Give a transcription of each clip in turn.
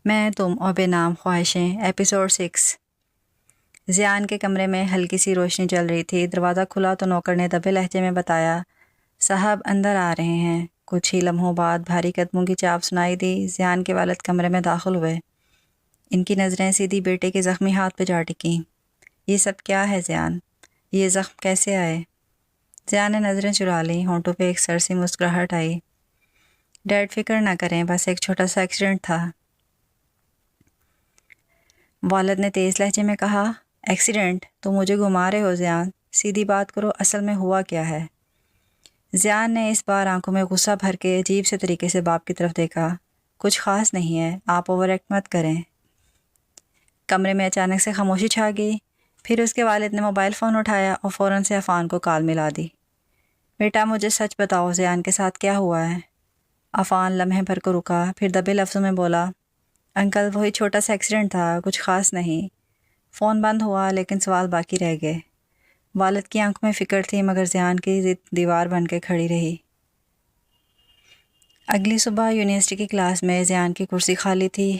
میں تم اور بے نام خواہشیں ایپیسوڈ 6۔ زیان کے کمرے میں ہلکی سی روشنی چل رہی تھی۔ دروازہ کھلا تو نوکر نے دبے لہجے میں بتایا، صاحب اندر آ رہے ہیں۔ کچھ ہی لمحوں بعد بھاری قدموں کی چاپ سنائی دی۔ زیان کے والد کمرے میں داخل ہوئے۔ ان کی نظریں سیدھی بیٹے کے زخمی ہاتھ پہ جا ٹکیں۔ یہ سب کیا ہے زیان؟ یہ زخم کیسے آئے؟ زیان نے نظریں چرا لیں، ہونٹوں پہ ایک سرسی مسکراہٹ آئی۔ ڈیڈ فکر نہ کریں، بس ایک چھوٹا سا ایکسیڈنٹ تھا، والد نے تیز لہجے میں کہا۔ ایکسیڈنٹ؟ تو مجھے گھما رہے ہو زیان، سیدھی بات کرو، اصل میں ہوا کیا ہے؟ زیان نے اس بار آنکھوں میں غصہ بھر کے عجیب سے طریقے سے باپ کی طرف دیکھا۔ کچھ خاص نہیں ہے، آپ اوور ایکٹ مت کریں۔ کمرے میں اچانک سے خاموشی چھا گئی۔ پھر اس کے والد نے موبائل فون اٹھایا اور فوراً سے عفان کو کال ملا دی۔ بیٹا مجھے سچ بتاؤ، زیان کے ساتھ کیا ہوا ہے؟ عفان لمحے بھر کو رکا، پھر دبے لفظوں میں بولا، انکل وہی چھوٹا سا ایکسیڈنٹ تھا، کچھ خاص نہیں۔ فون بند ہوا لیکن سوال باقی رہ گئے۔ والد کی آنکھوں میں فکر تھی مگر زیان کی ضد دیوار بن کے کھڑی رہی۔ اگلی صبح یونیورسٹی کی کلاس میں زیان کی کرسی خالی تھی۔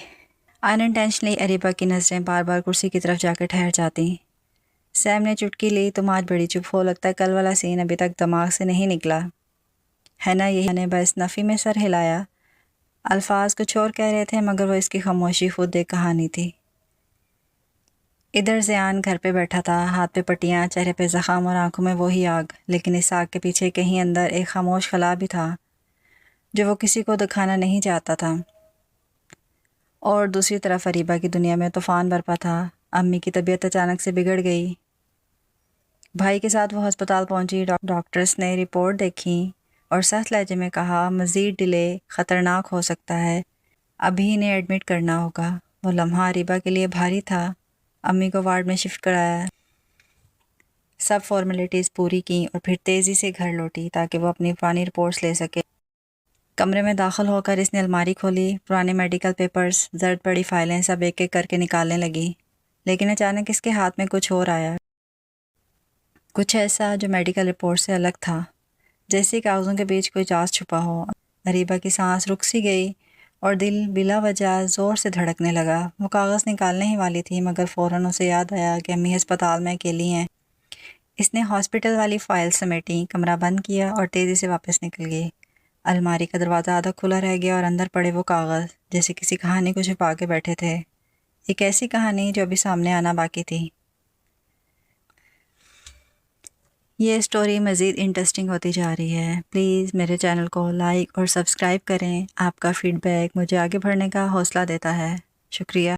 ان انٹینشنلی اریبہ کی نظریں بار بار کرسی کی طرف جا کے ٹھہر جاتیں۔ سیم نے چٹکی لی، تم آج بڑی چپ ہو، لگتا ہے کل والا سین ابھی تک دماغ سے نہیں نکلا ہے نا؟ یہی نے بس نفی میں سر ہلایا۔ الفاظ کچھ اور کہہ رہے تھے مگر وہ اس کی خاموشی خود ایک کہانی تھی۔ ادھر زیان گھر پہ بیٹھا تھا، ہاتھ پہ پٹیاں، چہرے پہ زخم اور آنکھوں میں وہی آگ، لیکن اس آگ کے پیچھے کہیں اندر ایک خاموش خلا بھی تھا جو وہ کسی کو دکھانا نہیں چاہتا تھا۔ اور دوسری طرف اریبہ کی دنیا میں طوفان برپا تھا۔ امی کی طبیعت اچانک سے بگڑ گئی۔ بھائی کے ساتھ وہ ہسپتال پہنچی۔ ڈاکٹرز نے رپورٹ دیکھی اور سخت لہجے میں کہا، مزید ڈیلے خطرناک ہو سکتا ہے، ابھی انہیں ایڈمٹ کرنا ہوگا۔ وہ لمحہ اریبہ کے لیے بھاری تھا۔ امی کو وارڈ میں شفٹ کرایا، سب فارمیلٹیز پوری کیں اور پھر تیزی سے گھر لوٹی تاکہ وہ اپنی پرانی رپورٹس لے سکے۔ کمرے میں داخل ہو کر اس نے الماری کھولی، پرانے میڈیکل پیپرز، زرد پڑی فائلیں سب ایک ایک کر کے نکالنے لگی، لیکن اچانک اس کے ہاتھ میں کچھ اور آیا، کچھ ایسا جو میڈیکل رپورٹ سے الگ تھا، جیسے کاغذوں کے بیچ کوئی راز چھپا ہو۔ اریبہ کی سانس رک سی گئی اور دل بلا وجہ زور سے دھڑکنے لگا۔ وہ کاغذ نکالنے ہی والی تھی مگر فوراً اسے یاد آیا کہ امی ہسپتال میں اکیلی ہیں۔ اس نے ہاسپٹل والی فائل سمیٹی، کمرہ بند کیا اور تیزی سے واپس نکل گئی۔ الماری کا دروازہ آدھا کھلا رہ گیا اور اندر پڑے وہ کاغذ جیسے کسی کہانی کو چھپا کے بیٹھے تھے، ایک ایسی کہانی جو ابھی سامنے آنا باقی تھی۔ یہ سٹوری مزید انٹرسٹنگ ہوتی جا رہی ہے۔ پلیز میرے چینل کو لائک اور سبسکرائب کریں۔ آپ کا فیڈ بیک مجھے آگے بڑھنے کا حوصلہ دیتا ہے۔ شکریہ۔